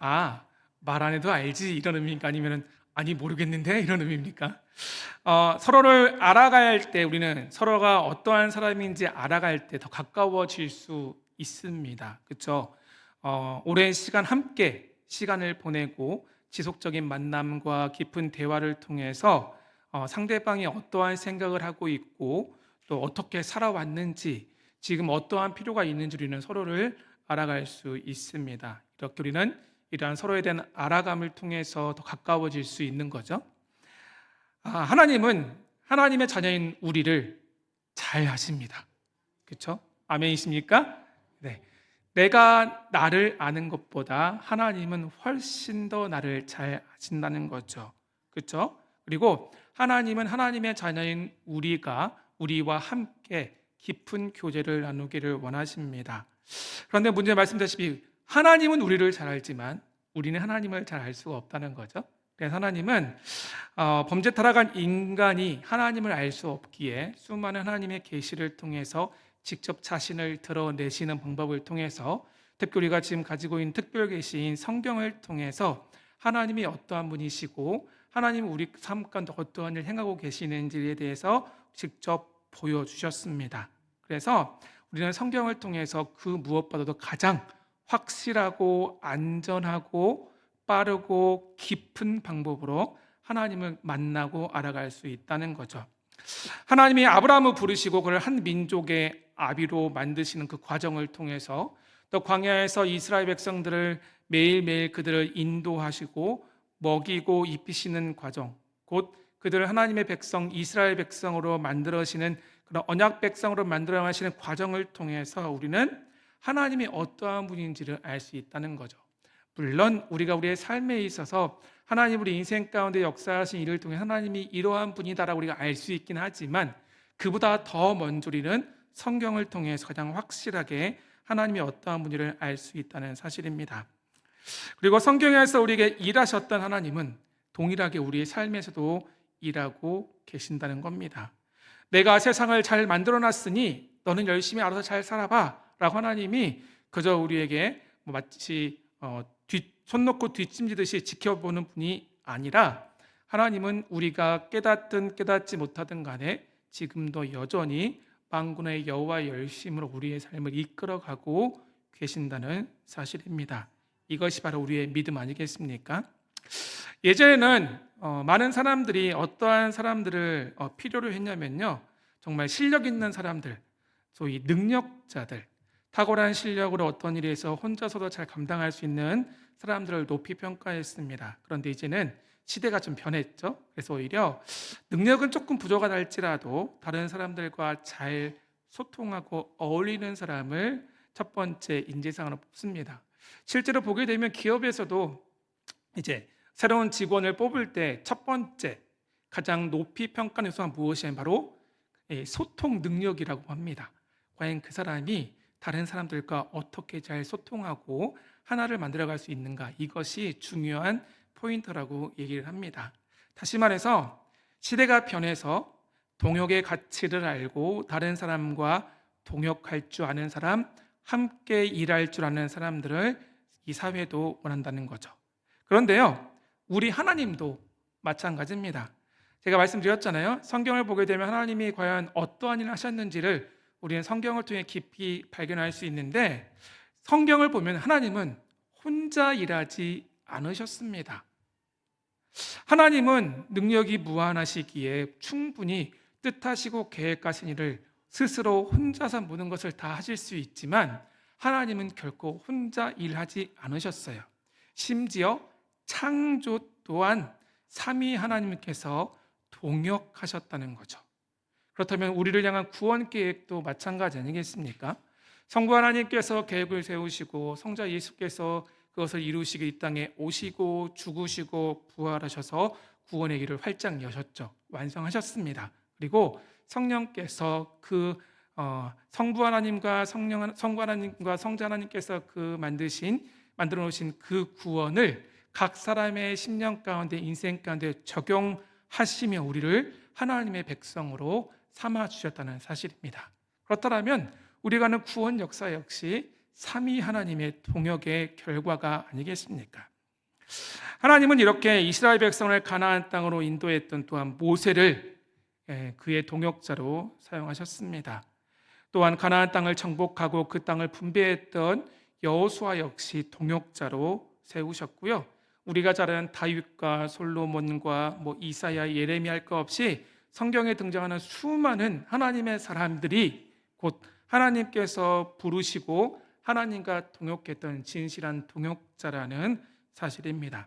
아, 말 안 해도 알지 이런 의미입니까? 아니면은 아니 모르겠는데 이런 의미입니까? 서로를 알아갈 때 우리는 서로가 어떠한 사람인지 알아갈 때 더 가까워질 수 있습니다. 그렇죠? 오랜 시간 함께 시간을 보내고 지속적인 만남과 깊은 대화를 통해서 상대방이 어떠한 생각을 하고 있고 또 어떻게 살아왔는지 지금 어떠한 필요가 있는지 우리는 서로를 알아갈 수 있습니다. 이렇게 우리는 이러한 서로에 대한 알아감을 통해서 더 가까워질 수 있는 거죠. 하나님은 하나님의 자녀인 우리를 잘 하십니다. 그렇죠? 아멘이십니까? 네. 내가 나를 아는 것보다 하나님은 훨씬 더 나를 잘 아신다는 거죠. 그렇죠? 그리고 하나님은 하나님의 자녀인 우리와 함께 깊은 교제를 나누기를 원하십니다. 그런데 문제 말씀드렸다시피 하나님은 우리를 잘 알지만 우리는 하나님을 잘 알 수가 없다는 거죠. 그래서 하나님은 범죄 타락한 인간이 하나님을 알 수 없기에 수많은 하나님의 계시를 통해서 직접 자신을 드러내시는 방법을 통해서 특히 우리가 지금 가지고 있는 특별 계시인 성경을 통해서 하나님이 어떠한 분이시고 하나님이 우리 삶 가운데 어떠한 일을 행하고 계시는지에 대해서 직접 보여주셨습니다. 그래서 우리는 성경을 통해서 그 무엇보다도 가장 확실하고 안전하고 빠르고 깊은 방법으로 하나님을 만나고 알아갈 수 있다는 거죠. 하나님이 아브라함을 부르시고 그를 한 민족의 아비로 만드시는 그 과정을 통해서 또 광야에서 이스라엘 백성들을 매일매일 그들을 인도하시고 먹이고 입히시는 과정, 곧 그들을 하나님의 백성 이스라엘 백성으로 만들어시는 그런 언약 백성으로 만들어 가시는 과정을 통해서 우리는 하나님이 어떠한 분인지를 알 수 있다는 거죠. 물론 우리가 우리의 삶에 있어서 하나님 우리 인생 가운데 역사하신 일을 통해 하나님이 이러한 분이다라고 우리가 알 수 있긴 하지만 그보다 더 먼저 우리는 성경을 통해서 가장 확실하게 하나님이 어떠한 분인지를 알 수 있다는 사실입니다. 그리고 성경에서 우리에게 일하셨던 하나님은 동일하게 우리의 삶에서도 일하고 계신다는 겁니다. 내가 세상을 잘 만들어놨으니 너는 열심히 알아서 잘 살아봐 라고 하나님이 그저 우리에게 마치 손 놓고 뒷짐지듯이 지켜보는 분이 아니라 하나님은 우리가 깨닫든 깨닫지 못하든 간에 지금도 여전히 만군의 여호와의 열심으로 우리의 삶을 이끌어가고 계신다는 사실입니다. 이것이 바로 우리의 믿음 아니겠습니까? 예전에는 많은 사람들이 어떠한 사람들을 필요로 했냐면요, 정말 실력 있는 사람들, 소위 능력자들, 탁월한 실력으로 어떤 일에서 혼자서도 잘 감당할 수 있는 사람들을 높이 평가했습니다. 그런데 이제는 시대가 좀 변했죠. 그래서 오히려 능력은 조금 부족하다 할지라도 다른 사람들과 잘 소통하고 어울리는 사람을 첫 번째 인재상으로 뽑습니다. 실제로 보게 되면 기업에서도 이제 새로운 직원을 뽑을 때 첫 번째 가장 높이 평가하는 요소가 무엇이냐면 바로 소통 능력이라고 합니다. 과연 그 사람이 다른 사람들과 어떻게 잘 소통하고 하나를 만들어갈 수 있는가, 이것이 중요한 포인트라고 얘기를 합니다. 다시 말해서 시대가 변해서 동역의 가치를 알고 다른 사람과 동역할 줄 아는 사람, 함께 일할 줄 아는 사람들을 이 사회도 원한다는 거죠. 그런데요, 우리 하나님도 마찬가지입니다. 제가 말씀드렸잖아요. 성경을 보게 되면 하나님이 과연 어떠한 일을 하셨는지를 우리는 성경을 통해 깊이 발견할 수 있는데, 성경을 보면 하나님은 혼자 일하지 않으셨습니다. 하나님은 능력이 무한하시기에 충분히 뜻하시고 계획하신 일을 스스로 혼자서 모든 것을 다 하실 수 있지만 하나님은 결코 혼자 일하지 않으셨어요. 심지어 창조 또한 삼위 하나님께서 동역하셨다는 거죠. 그렇다면 우리를 향한 구원 계획도 마찬가지 아니겠습니까? 성부 하나님께서 계획을 세우시고 성자 예수께서 그것을 이루시기 이 땅에 오시고 죽으시고 부활하셔서 구원의 길을 활짝 여셨죠. 완성하셨습니다. 그리고 성령께서 그 성부 하나님과 성부 하나님과 성자 하나님께서 만들어 놓으신 그 구원을 각 사람의 심령 가운데 인생 가운데 적용하시며 우리를 하나님의 백성으로 삼아 주셨다는 사실입니다. 그렇다면 우리가 하는 구원 역사 역시 삼위 하나님의 동역의 결과가 아니겠습니까? 하나님은 이렇게 이스라엘 백성을 가나안 땅으로 인도했던 또한 모세를 그의 동역자로 사용하셨습니다. 또한 가나안 땅을 정복하고 그 땅을 분배했던 여호수아 역시 동역자로 세우셨고요. 우리가 잘 아는 다윗과 솔로몬과 이사야, 예레미야 할 것 없이 성경에 등장하는 수많은 하나님의 사람들이 곧 하나님께서 부르시고 하나님과 동역했던 진실한 동역자라는 사실입니다.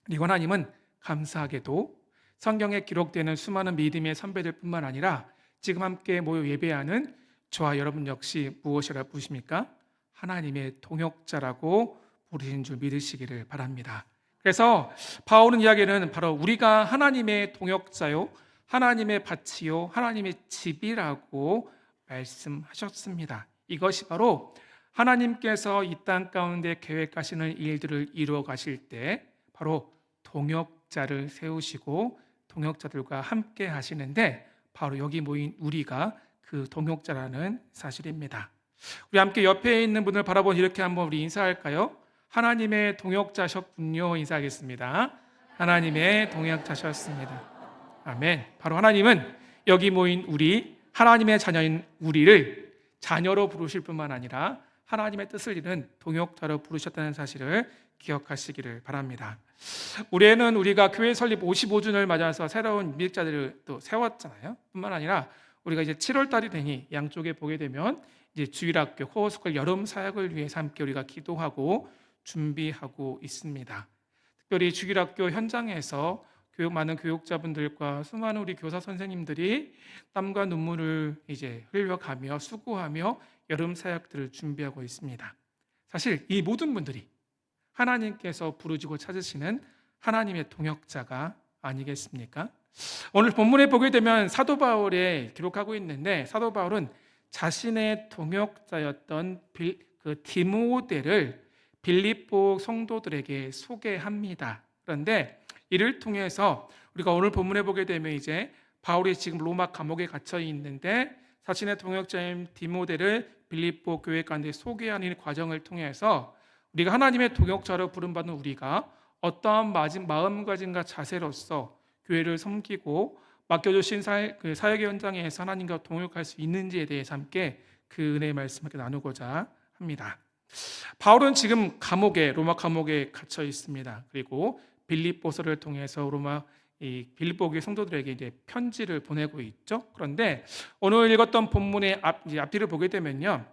그리고 하나님은 감사하게도 성경에 기록되는 수많은 믿음의 선배들뿐만 아니라 지금 함께 모여 예배하는 저와 여러분 역시 무엇이라 부르십니까? 하나님의 동역자라고 부르신 줄 믿으시기를 바랍니다. 그래서 바울은 이야기는 바로 우리가 하나님의 동역자요, 하나님의 밭이요, 하나님의 집이라고 말씀하셨습니다. 이것이 바로 하나님께서 이 땅 가운데 계획하시는 일들을 이루어 가실 때 바로 동역자를 세우시고 동역자들과 함께 하시는데 바로 여기 모인 우리가 그 동역자라는 사실입니다. 우리 함께 옆에 있는 분을 바라보고 이렇게 한번 우리 인사할까요? 하나님의 동역자셨군요. 인사하겠습니다. 하나님의 동역자셨습니다. 아멘. 바로 하나님은 여기 모인 우리 하나님의 자녀인 우리를 자녀로 부르실 뿐만 아니라 하나님의 뜻을 이룬 동역자로 부르셨다는 사실을 기억하시기를 바랍니다. 올해는 우리가 교회 설립 55주년을 맞아서 새로운 미직자들을 또 세웠잖아요. 뿐만 아니라 우리가 이제 7월 달이 되니 양쪽에 보게 되면 이제 주일학교, 코어스쿨 여름 사역을 위해서 함께 우리가 기도하고 준비하고 있습니다. 특별히 주일학교 현장에서 많은 교육자분들과 수많은 우리 교사 선생님들이 땀과 눈물을 이제 흘려가며 수고하며 여름 사역들을 준비하고 있습니다. 사실 이 모든 분들이 하나님께서 부르시고 찾으시는 하나님의 동역자가 아니겠습니까? 오늘 본문에 보게 되면 사도 바울에 기록하고 있는데 사도 바울은 자신의 동역자였던 그 디모데를 빌립보 성도들에게 소개합니다. 그런데 이를 통해서 우리가 오늘 본문에 보게 되면 이제 바울이 지금 로마 감옥에 갇혀 있는데 자신의 동역자인 디모데를 빌립보 교회 가운데 소개하는 과정을 통해서 우리가 하나님의 동역자로 부름받는 우리가 어떠한 마음가짐과 자세로서 교회를 섬기고 맡겨주신 사역의 현장에서 하나님과 동역할 수 있는지에 대해서 함께 그 은혜의 말씀을 나누고자 합니다. 바울은 지금 로마 감옥에 갇혀 있습니다. 그리고 빌립보서를 통해서 빌립보 교회 성도들에게 이제 편지를 보내고 있죠. 그런데 오늘 읽었던 본문의 앞뒤를 보게 되면요,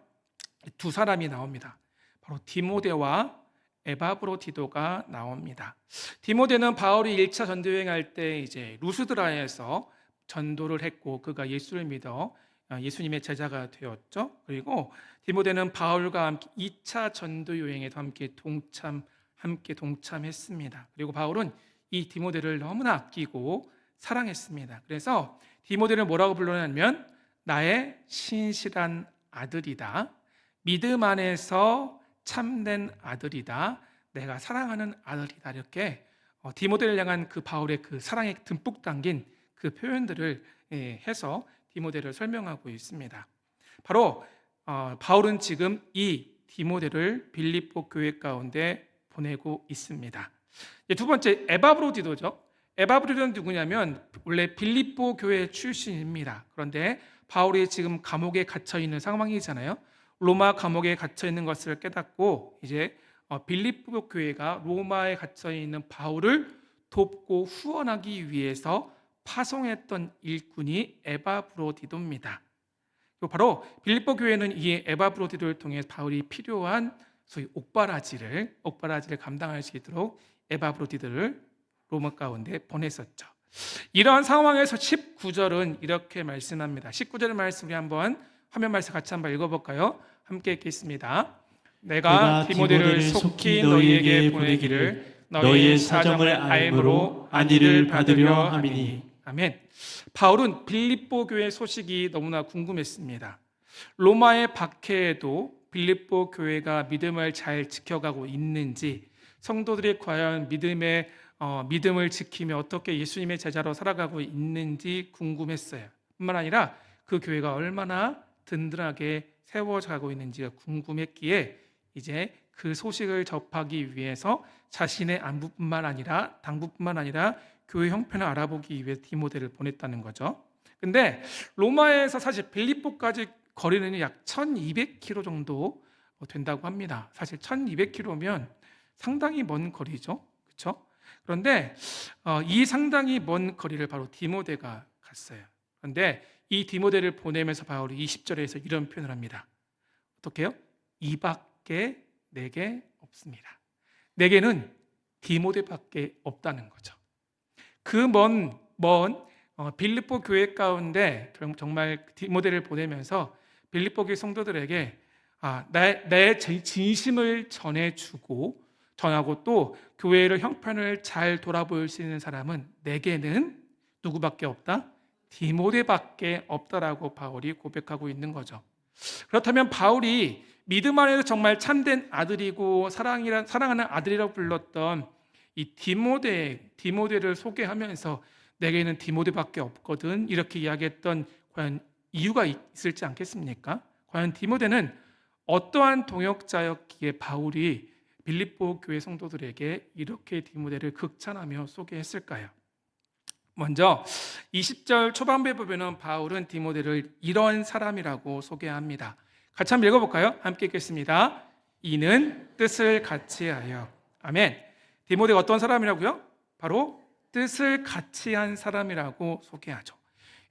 두 사람이 나옵니다. 바로 디모데와 에바브로디도가 나옵니다. 디모데는 바울이 1차 전도 여행할 때 이제 루스드라에서 전도를 했고 그가 예수를 믿어 예수님의 제자가 되었죠. 그리고 디모데는 바울과 함께 2차 전도 여행에도 함께 동참했습니다. 그리고 바울은 이 디모데를 너무나 아끼고 사랑했습니다. 그래서 디모데를 뭐라고 불렀냐면 나의 신실한 아들이다. 믿음 안에서 참된 아들이다. 내가 사랑하는 아들이다. 이렇게 디모데를 향한 그 바울의 그 사랑에 듬뿍 담긴 그 표현들을 해서 디모데를 설명하고 있습니다. 바로 바울은 지금 이 디모데를 빌립보 교회 가운데 보내고 있습니다. 두 번째 에바브로디도죠. 에바브로디도는 누구냐면 원래 빌립보 교회 출신입니다. 그런데 바울이 지금 감옥에 갇혀 있는 상황이잖아요. 로마 감옥에 갇혀 있는 것을 깨닫고 이제 빌립보 교회가 로마에 갇혀 있는 바울을 돕고 후원하기 위해서 파송했던 일꾼이 에바브로디도입니다. 그리고 바로 빌립보 교회는 이 에바브로디도를 통해 바울이 필요한 소위 옥바라지를 감당할 수 있도록 에바브로디도를 로마 가운데 보냈었죠. 이러한 상황에서 19절은 이렇게 말씀합니다. 19절 말씀 우리 한번 화면 말씀 같이 한번 읽어볼까요? 함께 읽겠습니다. 내가 디모데를 속히 너희에게 보내기를 너희의 사정을 알므로 안위를 받으려 함이니. 아멘. 바울은 빌립보 교회 소식이 너무나 궁금했습니다. 로마의 박해에도 빌립보 교회가 믿음을 잘 지켜가고 있는지, 성도들이 과연 믿음을 지키며 어떻게 예수님의 제자로 살아가고 있는지 궁금했어요. 뿐만 아니라 그 교회가 얼마나 든든하게 세워가고 있는지가 궁금했기에 이제 그 소식을 접하기 위해서 자신의 안부뿐만 아니라 당부뿐만 아니라 교회 형편을 알아보기 위해 디모데를 보냈다는 거죠. 근데 로마에서 사실 빌립보까지 거리는 약 1200km 정도 된다고 합니다. 사실 1200km면 상당히 먼 거리죠. 그렇죠? 그런데 이 상당히 먼 거리를 바로 디모데가 갔어요. 그런데 이 디모데를 보내면서 바울이 20절에서 이런 표현을 합니다. 어떻게 해요? 이밖에 내게 없습니다. 내게는 디모데밖에 없다는 거죠. 그 먼 빌립보 교회 가운데 정말 디모데를 보내면서 빌립보 교회 성도들에게 내 진심을 전하고 또 교회를 형편을 잘 돌아볼 수 있는 사람은 내게는 누구밖에 없다? 디모데밖에 없다라고 바울이 고백하고 있는 거죠. 그렇다면 바울이 믿음 안에서 정말 참된 아들이고 사랑하는 아들이라고 불렀던 이 디모데를 소개하면서 내게는 디모데밖에 없거든 이렇게 이야기했던 과연 이유가 있을지 않겠습니까? 과연 디모데는 어떠한 동역자였기에 바울이 빌립보 교회 성도들에게 이렇게 디모데를 극찬하며 소개했을까요? 먼저 20절 초반부에 보면 바울은 디모데를 이런 사람이라고 소개합니다. 같이 한번 읽어볼까요? 함께 읽겠습니다. 이는 뜻을 같이하여. 아멘. 디모데가 어떤 사람이라고요? 바로 뜻을 같이한 사람이라고 소개하죠.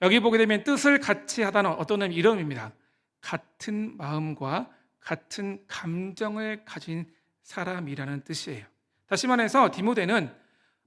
여기 보게 되면 뜻을 같이하다는 어떤 이름입니다. 같은 마음과 같은 감정을 가진 사람이라는 뜻이에요. 다시 말해서 디모데는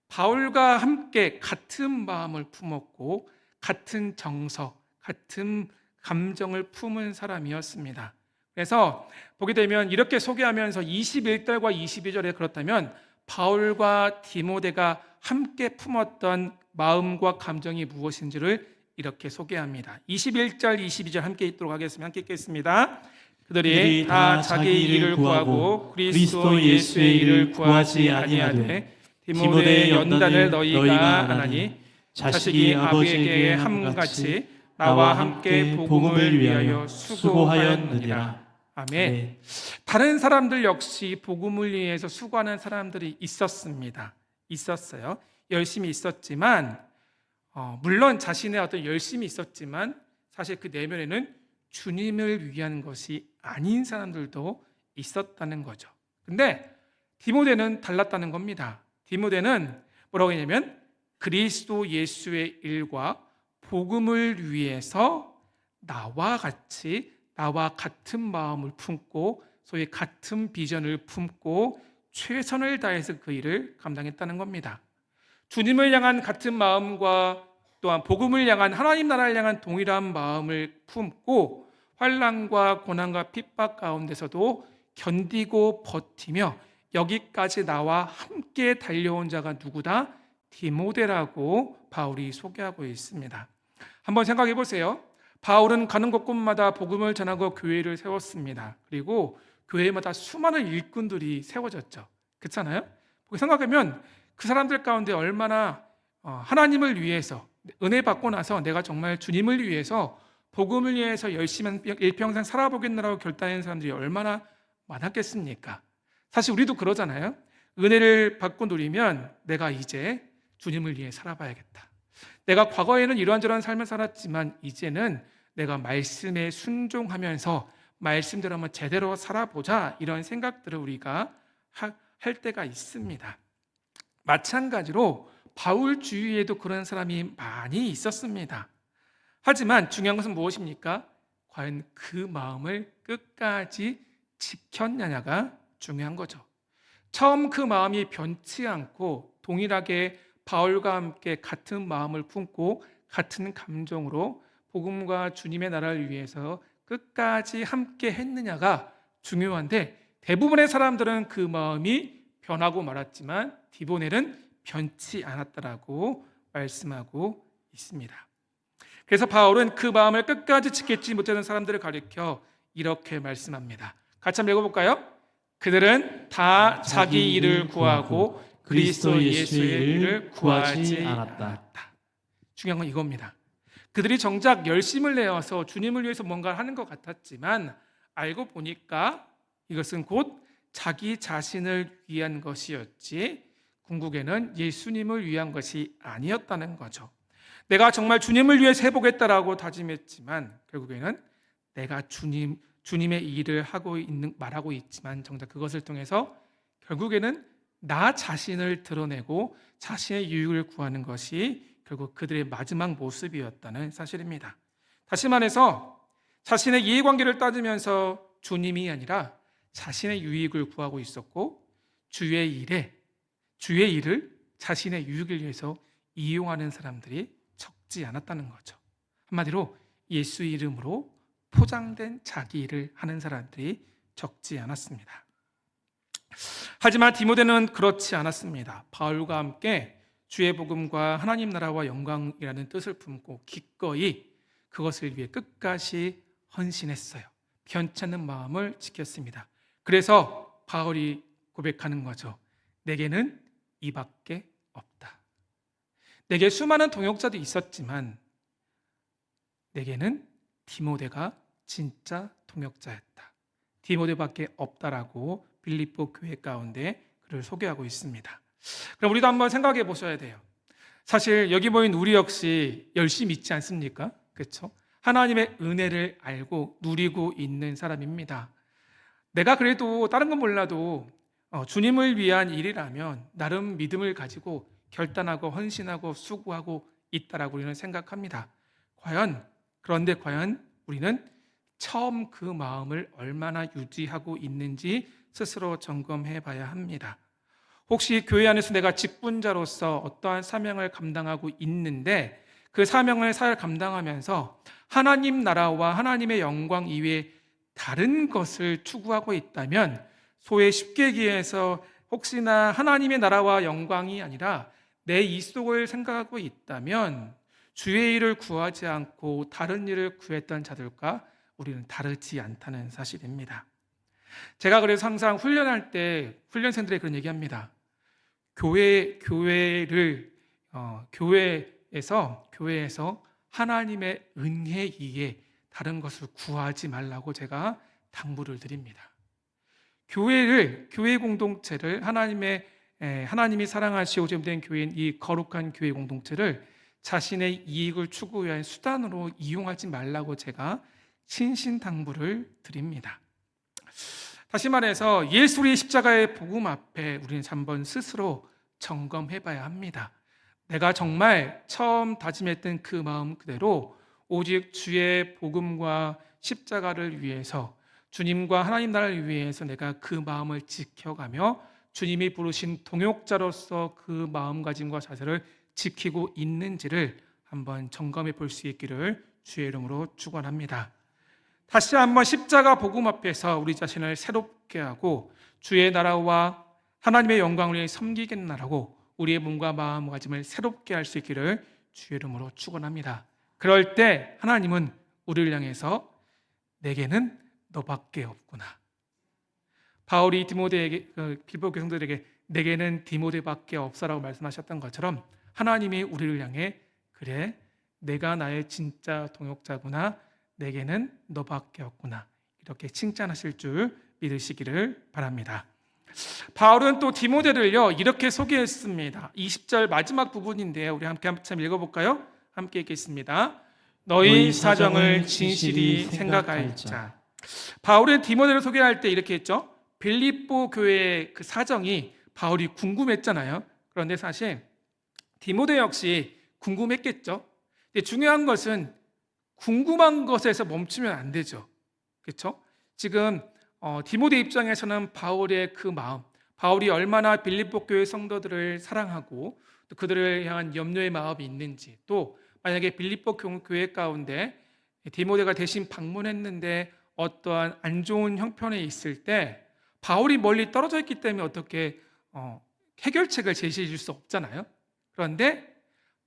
바울과 함께 같은 마음을 품었고 같은 정서, 같은 감정을 품은 사람이었습니다. 그래서 보게 되면 이렇게 소개하면서 21절과 22절에 그렇다면 바울과 디모데가 함께 품었던 마음과 감정이 무엇인지를 이렇게 소개합니다. 21절, 22절 함께 읽도록 하겠습니다. 함께 읽겠습니다. 그들이 다 자기 일을 구하고 그리스도 예수의 일을 구하지 아니하되 디모데의 연단을 너희가 안 하니 자식이 아버지에게 함같이 나와 함께 복음을 위하여 수고하였느니라. 아멘. 다른 사람들 역시 복음을 위해서 수고하는 사람들이 있었어요. 열심히 있었지만 물론 자신의 어떤 열심이 있었지만 사실 그 내면에는 주님을 위한 것이 아닌 사람들도 있었다는 거죠. 근데 디모데는 달랐다는 겁니다. 디모데는 뭐라고 했냐면 그리스도 예수의 일과 복음을 위해서 나와 같은 마음을 품고 소위 같은 비전을 품고 최선을 다해서 그 일을 감당했다는 겁니다. 주님을 향한 같은 마음과 또한 복음을 향한 하나님 나라를 향한 동일한 마음을 품고 환난과 고난과 핍박 가운데서도 견디고 버티며 여기까지 나와 함께 달려온 자가 누구다? 디모데라고 바울이 소개하고 있습니다. 한번 생각해 보세요. 바울은 가는 곳곳마다 복음을 전하고 교회를 세웠습니다. 그리고 교회마다 수많은 일꾼들이 세워졌죠. 그렇잖아요? 생각하면 그 사람들 가운데 얼마나 하나님을 위해서 은혜 받고 나서 내가 정말 주님을 위해서 복음을 위해서 열심히 일평생 살아보겠노라고 결단한 사람들이 얼마나 많았겠습니까? 사실 우리도 그러잖아요. 은혜를 받고 누리면 내가 이제 주님을 위해 살아봐야겠다. 내가 과거에는 이러한저러한 삶을 살았지만 이제는 내가 말씀에 순종하면서 말씀대로 한번 제대로 살아보자 이런 생각들을 우리가 할 때가 있습니다. 마찬가지로 바울 주위에도 그런 사람이 많이 있었습니다. 하지만 중요한 것은 무엇입니까? 과연 그 마음을 끝까지 지켰느냐가 중요한 거죠. 처음 그 마음이 변치 않고 동일하게 바울과 함께 같은 마음을 품고 같은 감정으로 복음과 주님의 나라를 위해서 끝까지 함께 했느냐가 중요한데 대부분의 사람들은 그 마음이 변하고 말았지만 디모데는 변치 않았다라고 말씀하고 있습니다. 그래서 바울은 그 마음을 끝까지 지키지 못하는 사람들을 가리켜 이렇게 말씀합니다. 같이 한번 읽어볼까요? 그들은 다 자기 일을 구하고 그리스도 예수의 일을 구하지 않았다. 중요한 건 이겁니다. 그들이 정작 열심을 내어서 주님을 위해서 뭔가를 하는 것 같았지만 알고 보니까 이것은 곧 자기 자신을 위한 것이었지 궁극에는 예수님을 위한 것이 아니었다는 거죠. 내가 정말 주님을 위해서 해보겠다라고 다짐했지만 결국에는 내가 주님의 일을 말하고 있지만 정작 그것을 통해서 결국에는 나 자신을 드러내고 자신의 유익을 구하는 것이 결국 그들의 마지막 모습이었다는 사실입니다. 다시 말해서 자신의 이해관계를 따지면서 주님이 아니라 자신의 유익을 구하고 있었고 주의 일을 자신의 유익을 위해서 이용하는 사람들이 적지 않았다는 거죠. 한마디로 예수 이름으로 포장된 자기 일을 하는 사람들이 적지 않았습니다. 하지만 디모데는 그렇지 않았습니다. 바울과 함께 주의 복음과 하나님 나라와 영광이라는 뜻을 품고 기꺼이 그것을 위해 끝까지 헌신했어요. 편찮은 마음을 지켰습니다. 그래서 바울이 고백하는 거죠. 내게는 이밖에 없다. 내게 수많은 동역자도 있었지만 내게는 디모데가 진짜 동역자였다. 디모데밖에 없다라고 빌립보 교회 가운데 그를 소개하고 있습니다. 그럼 우리도 한번 생각해 보셔야 돼요. 사실 여기 모인 우리 역시 열심히 있지 않습니까? 그렇죠? 하나님의 은혜를 알고 누리고 있는 사람입니다. 내가 그래도 다른 건 몰라도 주님을 위한 일이라면 나름 믿음을 가지고 결단하고 헌신하고 수고하고 있다라고 우리는 생각합니다. 그런데 과연 우리는 처음 그 마음을 얼마나 유지하고 있는지 스스로 점검해 봐야 합니다. 혹시 교회 안에서 내가 직분자로서 어떠한 사명을 감당하고 있는데 그 사명을 잘 감당하면서 하나님 나라와 하나님의 영광 이외에 다른 것을 추구하고 있다면 소위 쉽게 얘기해서 혹시나 하나님의 나라와 영광이 아니라 내 이속을 생각하고 있다면 주의 일을 구하지 않고 다른 일을 구했던 자들과 우리는 다르지 않다는 사실입니다. 제가 그래서 항상 훈련할 때 훈련생들에게 그런 얘기합니다. 교회에서 하나님의 은혜 이에 다른 것을 구하지 말라고 제가 당부를 드립니다. 교회 공동체를 하나님이 사랑하시고 제물된 교회인 이 거룩한 교회 공동체를 자신의 이익을 추구하기 위한 수단으로 이용하지 말라고 제가 신신당부를 드립니다. 다시 말해서 예수의 십자가의 복음 앞에 우리는 한번 스스로 점검해 봐야 합니다. 내가 정말 처음 다짐했던 그 마음 그대로 오직 주의 복음과 십자가를 위해서 주님과 하나님 나라를 위해서 내가 그 마음을 지켜가며 주님이 부르신 동역자로서 그 마음가짐과 자세를 지키고 있는지를 한번 점검해 볼 수 있기를 주의 이름으로 축원합니다. 다시 한번 십자가 복음 앞에서 우리 자신을 새롭게 하고 주의 나라와 하나님의 영광을 위해 섬기겠나라고 우리의 몸과 마음가짐을 새롭게 할 수 있기를 주의 이름으로 축원합니다. 그럴 때 하나님은 우리를 향해서 내게는 너밖에 없구나. 바울이 빌립보 교성들에게 내게는 디모데밖에 없어라고 말씀하셨던 것처럼 하나님이 우리를 향해 그래 내가 나의 진짜 동역자구나. 내게는 너밖에 없구나. 이렇게 칭찬하실 줄 믿으시기를 바랍니다. 바울은 또 디모데를요 이렇게 소개했습니다. 20절 마지막 부분인데요. 우리 함께 한참 읽어볼까요? 함께 읽겠습니다. 너희 사정을 진실히 생각할자. 바울은 디모데를 소개할 때 이렇게 했죠. 빌립보 교회의 그 사정이 바울이 궁금했잖아요. 그런데 사실 디모데 역시 궁금했겠죠. 근데 중요한 것은 궁금한 것에서 멈추면 안 되죠. 그렇죠? 지금 디모데 입장에서는 바울의 그 마음, 바울이 얼마나 빌립보 교회 성도들을 사랑하고 또 그들을 향한 염려의 마음이 있는지, 또 만약에 빌립보 교회 가운데 디모데가 대신 방문했는데 어떠한 안 좋은 형편에 있을 때 바울이 멀리 떨어져 있기 때문에 어떻게 해결책을 제시해 줄 수 없잖아요. 그런데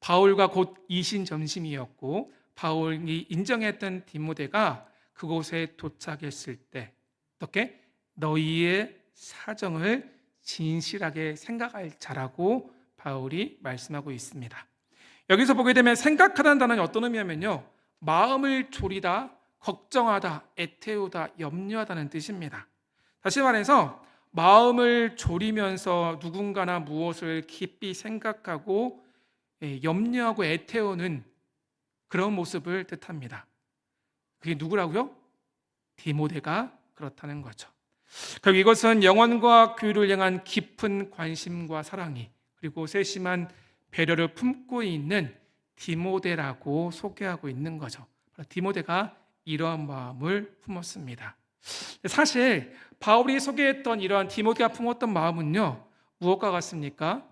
바울과 곧 이신점심이었고 바울이 인정했던 디모데가 그곳에 도착했을 때 어떻게? 너희의 사정을 진실하게 생각할 자라고 바울이 말씀하고 있습니다. 여기서 보게 되면 생각하다는 단어는 어떤 의미냐면요, 마음을 졸이다, 걱정하다, 애태우다, 염려하다는 뜻입니다. 다시 말해서 마음을 졸이면서 누군가나 무엇을 깊이 생각하고 염려하고 애태우는 그런 모습을 뜻합니다. 그게 누구라고요? 디모데가 그렇다는 거죠. 결국 이것은 영혼과 교회를 향한 깊은 관심과 사랑이 그리고 세심한 배려를 품고 있는 디모데라고 소개하고 있는 거죠. 디모데가 이러한 마음을 품었습니다. 사실 바울이 소개했던 이러한 디모데가 품었던 마음은요, 무엇과 같습니까?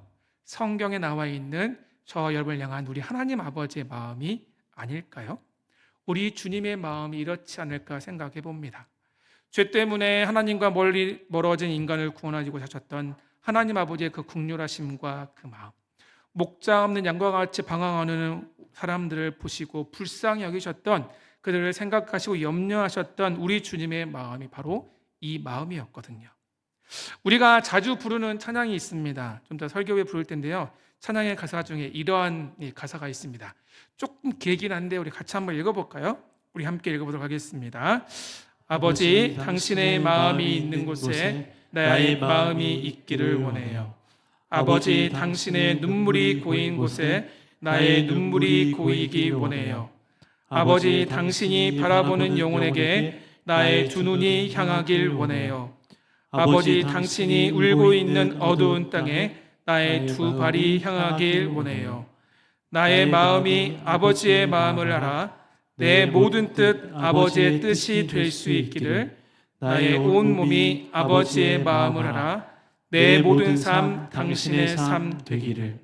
성경에 나와 있는 저와 여러분을 향한 우리 하나님 아버지의 마음이 아닐까요? 우리 주님의 마음이 이렇지 않을까 생각해 봅니다. 죄 때문에 하나님과 멀어진 인간을 구원하시고 사셨던 하나님 아버지의 그 긍휼하심과 그 마음, 목자 없는 양과 같이 방황하는 사람들을 보시고 불쌍히 여기셨던 그들을 생각하시고 염려하셨던 우리 주님의 마음이 바로 이 마음이었거든요. 우리가 자주 부르는 찬양이 있습니다. 좀 더 설교 후에 부를 텐데요. 찬양의 가사 중에 이러한 가사가 있습니다. 조금 길긴 한데 우리 같이 한번 읽어볼까요? 우리 함께 읽어보도록 하겠습니다. 아버지, 당신의 마음이 있는 곳에 나의 마음이 있기를 원해요. 아버지, 당신의 눈물이 고인 곳에 나의 눈물이 고이기 원해요. 아버지, 당신이 바라보는 영혼에게 나의 두 눈이 향하길 원해요. 아버지, 당신이 울고 있는 어두운 땅에 나의 두 발이 향하길 원해요. 나의 마음이 아버지의 마음을 알아 내 모든 뜻 아버지의 뜻이 될 수 있기를, 나의 온 몸이 아버지의 마음을 알아 내 모든 삶 당신의 삶 되기를.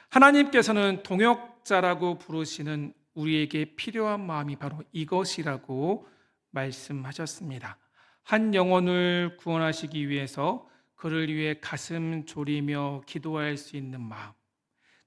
하나님께서는 동역자라고 부르시는 우리에게 필요한 마음이 바로 이것이라고 말씀하셨습니다. 한 영혼을 구원하시기 위해서 그를 위해 가슴 졸이며 기도할 수 있는 마음,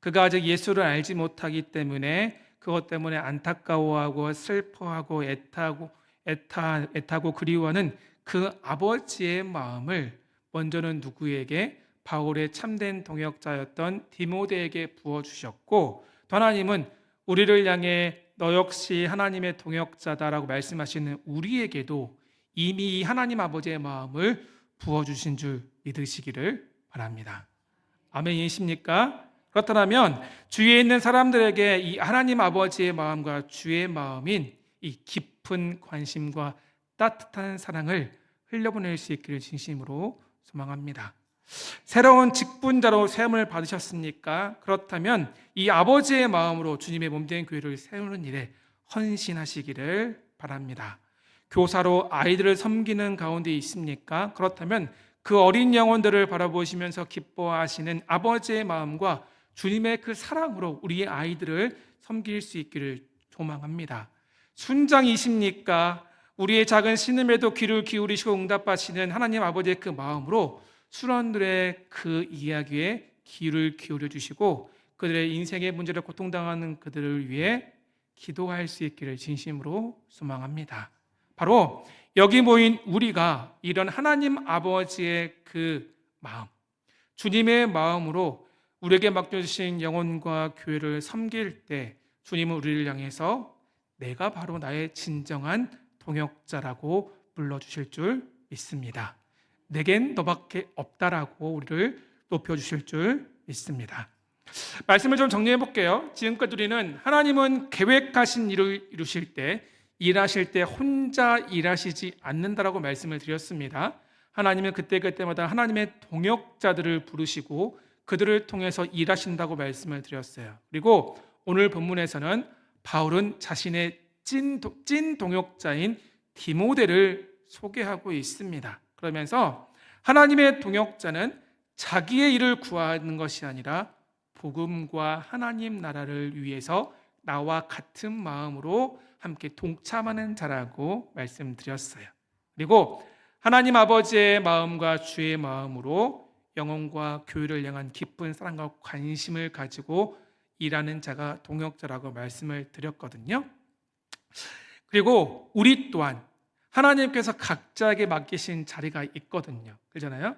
그가 아직 예수를 알지 못하기 때문에 그것 때문에 안타까워하고 슬퍼하고 애타고 그리워하는 그 아버지의 마음을 먼저는 누구에게? 바울의 참된 동역자였던 디모데에게 부어주셨고, 또 하나님은 우리를 향해 너 역시 하나님의 동역자다라고 말씀하시는 우리에게도 이미 이 하나님 아버지의 마음을 부어주신 줄 믿으시기를 바랍니다. 아멘이십니까? 그렇다면 주위에 있는 사람들에게 이 하나님 아버지의 마음과 주의 마음인 이 깊은 관심과 따뜻한 사랑을 흘려보낼 수 있기를 진심으로 소망합니다. 새로운 직분자로 세움을 받으셨습니까? 그렇다면 이 아버지의 마음으로 주님의 몸된 교회를 세우는 일에 헌신하시기를 바랍니다. 교사로 아이들을 섬기는 가운데 있습니까? 그렇다면 그 어린 영혼들을 바라보시면서 기뻐하시는 아버지의 마음과 주님의 그 사랑으로 우리의 아이들을 섬길 수 있기를 소망합니다. 순장이십니까? 우리의 작은 신음에도 귀를 기울이시고 응답하시는 하나님 아버지의 그 마음으로 순원들의 그 이야기에 귀를 기울여 주시고 그들의 인생의 문제를 고통당하는 그들을 위해 기도할 수 있기를 진심으로 소망합니다. 바로 여기 모인 우리가 이런 하나님 아버지의 그 마음, 주님의 마음으로 우리에게 맡겨주신 영혼과 교회를 섬길 때 주님은 우리를 향해서 내가 바로 나의 진정한 동역자라고 불러주실 줄 믿습니다. 내겐 너밖에 없다라고 우리를 높여주실 줄 믿습니다. 말씀을 좀 정리해 볼게요. 지금까지 우리는 하나님은 계획하신 일을 이루실 때, 일하실 때 혼자 일하시지 않는다라고 말씀을 드렸습니다. 하나님은 그때그때마다 하나님의 동역자들을 부르시고 그들을 통해서 일하신다고 말씀을 드렸어요. 그리고 오늘 본문에서는 바울은 자신의 찐 동역자인 디모데를 소개하고 있습니다. 그러면서 하나님의 동역자는 자기의 일을 구하는 것이 아니라 복음과 하나님 나라를 위해서 나와 같은 마음으로 함께 동참하는 자라고 말씀드렸어요. 그리고 하나님 아버지의 마음과 주의 마음으로 영혼과 교회를 향한 기쁜 사랑과 관심을 가지고 일하는 자가 동역자라고 말씀을 드렸거든요. 그리고 우리 또한 하나님께서 각자에게 맡기신 자리가 있거든요. 그렇잖아요?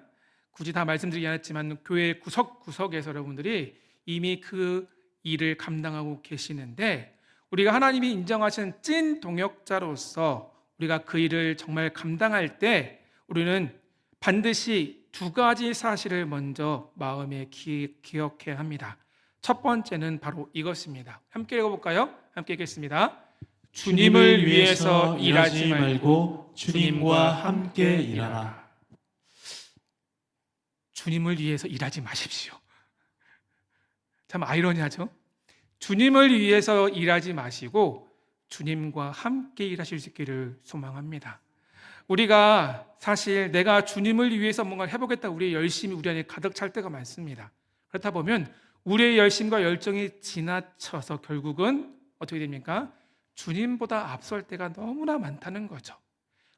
굳이 다 말씀드리지 않았지만 교회 구석구석에서 여러분들이 이미 그 일을 감당하고 계시는데 우리가 하나님이 인정하시는 찐 동역자로서 우리가 그 일을 정말 감당할 때 우리는 반드시 두 가지 사실을 먼저 마음에 기억해야 합니다. 첫 번째는 바로 이것입니다. 함께 읽어볼까요? 함께 읽겠습니다. 주님을 위해서 일하지 말고 주님과 함께 일하라. 주님을 위해서 일하지 마십시오. 참 아이러니하죠? 주님을 위해서 일하지 마시고 주님과 함께 일하실 수 있기를 소망합니다. 우리가 사실 내가 주님을 위해서 뭔가 해보겠다 우리의 열심이 우리 안에 가득 찰 때가 많습니다. 그렇다 보면 우리의 열심과 열정이 지나쳐서 결국은 어떻게 됩니까? 주님보다 앞설 때가 너무나 많다는 거죠.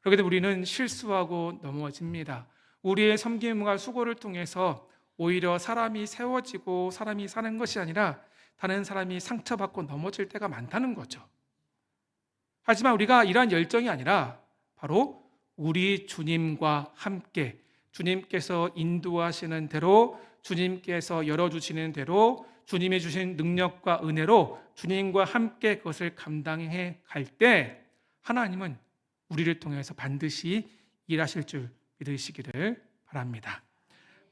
그렇게 되면 우리는 실수하고 넘어집니다. 우리의 섬김과 수고를 통해서 오히려 사람이 세워지고 사람이 사는 것이 아니라 다른 사람이 상처받고 넘어질 때가 많다는 거죠. 하지만 우리가 이러한 열정이 아니라 바로 우리 주님과 함께 주님께서 인도하시는 대로 주님께서 열어주시는 대로 주님이 주신 능력과 은혜로 주님과 함께 그것을 감당해 갈 때 하나님은 우리를 통해서 반드시 일하실 줄 믿으시기를 바랍니다.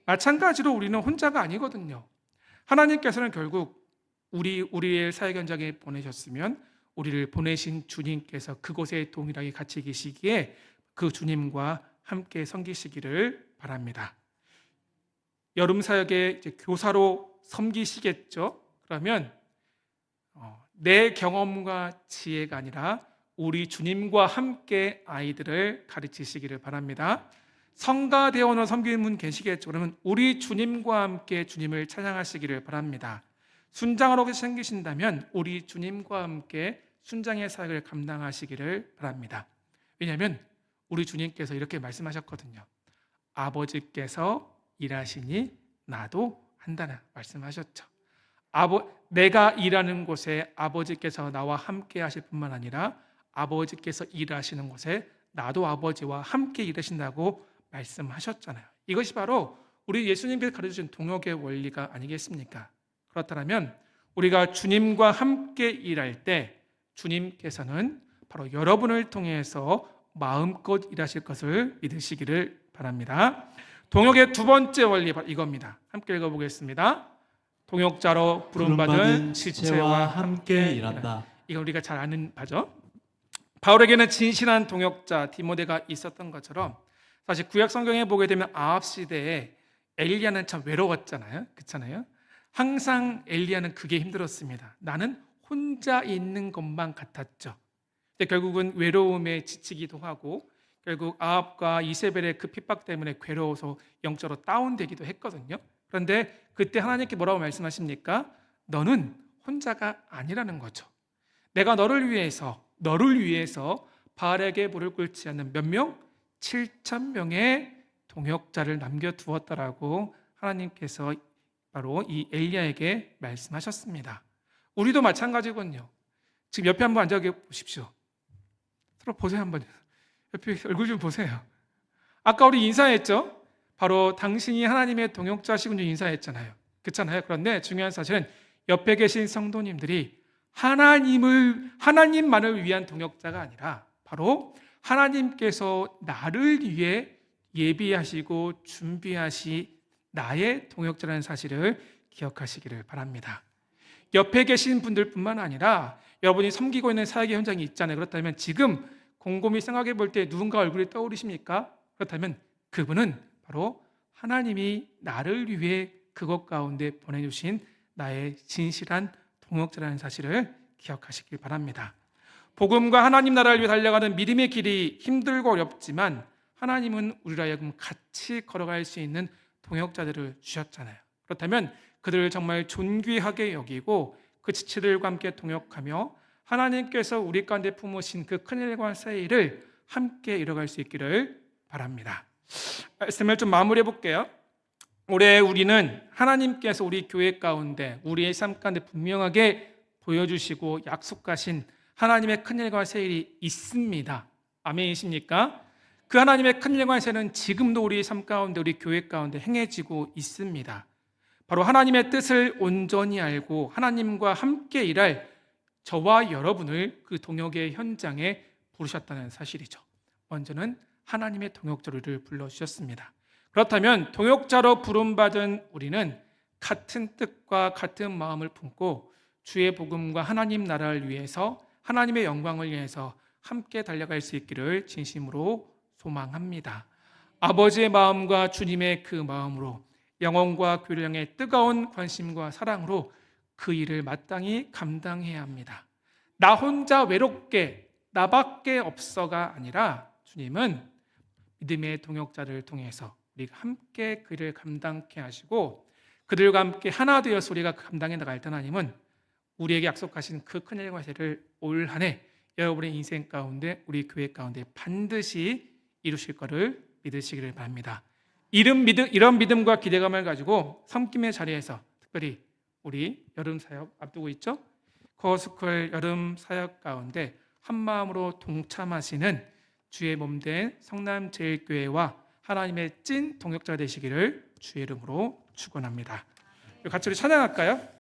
마찬가지로 우리는 혼자가 아니거든요. 하나님께서는 결국 우리의 사역 현장에 보내셨으면 우리를 보내신 주님께서 그곳에 동일하게 같이 계시기에 그 주님과 함께 섬기시기를 바랍니다. 여름 사역에 이제 교사로 섬기시겠죠? 그러면 내 경험과 지혜가 아니라 우리 주님과 함께 아이들을 가르치시기를 바랍니다. 성가대원으로 섬기는 분 계시겠죠? 그러면 우리 주님과 함께 주님을 찬양하시기를 바랍니다. 순장으로 생기신다면 우리 주님과 함께 순장의 사역을 감당하시기를 바랍니다. 왜냐하면 우리 주님께서 이렇게 말씀하셨거든요. 아버지께서 일하시니 나도 한다는 말씀하셨죠. 내가 일하는 곳에 아버지께서 나와 함께 하실 뿐만 아니라 아버지께서 일하시는 곳에 나도 아버지와 함께 일하신다고 말씀하셨잖아요. 이것이 바로 우리 예수님께서 가르쳐주신 동역의 원리가 아니겠습니까? 그렇다면 우리가 주님과 함께 일할 때 주님께서는 바로 여러분을 통해서 마음껏 일하실 것을 믿으시기를 바랍니다. 동역의 두 번째 원리 이겁니다. 함께 읽어보겠습니다. 동역자로 부름받은 지체와 함께 일한다. 이건 우리가 잘 아는 바죠. 바울에게는 진실한 동역자 디모데가 있었던 것처럼 사실 구약 성경에 보게 되면 아합 시대에 엘리야는 참 외로웠잖아요. 그렇잖아요. 항상 엘리야는 그게 힘들었습니다. 나는 혼자 있는 것만 같았죠. 결국은 외로움에 지치기도 하고 결국 아합과 이세벨의 그 핍박 때문에 괴로워서 영적으로 다운되기도 했거든요. 그런데 그때 하나님께 뭐라고 말씀하십니까? 너는 혼자가 아니라는 거죠. 내가 너를 위해서 바알에게 무릎 꿇지 않는 몇 명? 7,000명의 동역자를 남겨두었다라고 하나님께서 바로 이 엘리야에게 말씀하셨습니다. 우리도 마찬가지군요. 지금 옆에 한번 앉아 보십시오. 서로 보세요 한번. 옆에 얼굴 좀 보세요. 아까 우리 인사했죠? 바로 당신이 하나님의 동역자시군요 인사했잖아요. 그렇잖아요. 그런데 중요한 사실은 옆에 계신 성도님들이 하나님만을 위한 동역자가 아니라 바로 하나님께서 나를 위해 예비하시고 준비하시 나의 동역자라는 사실을 기억하시기를 바랍니다. 옆에 계신 분들뿐만 아니라 여러분이 섬기고 있는 사역의 현장이 있잖아요. 그렇다면 지금 곰곰이 생각해 볼 때 누군가 얼굴이 떠오르십니까? 그렇다면 그분은 바로 하나님이 나를 위해 그것 가운데 보내주신 나의 진실한 동역자라는 사실을 기억하시길 바랍니다. 복음과 하나님 나라를 위해 달려가는 믿음의 길이 힘들고 어렵지만 하나님은 우리로 하여금 같이 걸어갈 수 있는 동역자들을 주셨잖아요. 그렇다면 그들을 정말 존귀하게 여기고 그 지체들과 함께 동역하며 하나님께서 우리 가운데 품으신 그 큰일과 새 일을 함께 이뤄갈 수 있기를 바랍니다. 말씀을 좀 마무리해 볼게요. 올해 우리는 하나님께서 우리 교회 가운데 우리의 삶 가운데 분명하게 보여주시고 약속하신 하나님의 큰일과 새 일이 있습니다. 아멘이십니까? 그 하나님의 큰일과 새는 지금도 우리 삶 가운데 우리 교회 가운데 행해지고 있습니다. 바로 하나님의 뜻을 온전히 알고 하나님과 함께 일할 저와 여러분을 그 동역의 현장에 부르셨다는 사실이죠. 먼저는 하나님의 동역자를 불러주셨습니다. 그렇다면 동역자로 부름받은 우리는 같은 뜻과 같은 마음을 품고 주의 복음과 하나님 나라를 위해서 하나님의 영광을 위해서 함께 달려갈 수 있기를 진심으로 소망합니다. 아버지의 마음과 주님의 그 마음으로 영혼과 교회를 향해 뜨거운 관심과 사랑으로 그 일을 마땅히 감당해야 합니다. 나 혼자 외롭게 나밖에 없어가 아니라 주님은 믿음의 동역자를 통해서 우리가 함께 그 일을 감당케 하시고 그들과 함께 하나 되어서 우리가 감당해 나갈 때 하나님은 우리에게 약속하신 그 큰 일과 세를 올 한 해 여러분의 인생 가운데 우리 교회 가운데 반드시 이루실 것을 믿으시기를 바랍니다. 이런 믿음과 기대감을 가지고 섬김의 자리에서 특별히 우리 여름 사역 앞두고 있죠? 코어스쿨 여름 사역 가운데 한 마음으로 동참하시는 주의 몸된 성남제일교회와 하나님의 찐 동역자 되시기를 주의 이름으로 축원합니다. 같이 우리 찬양할까요?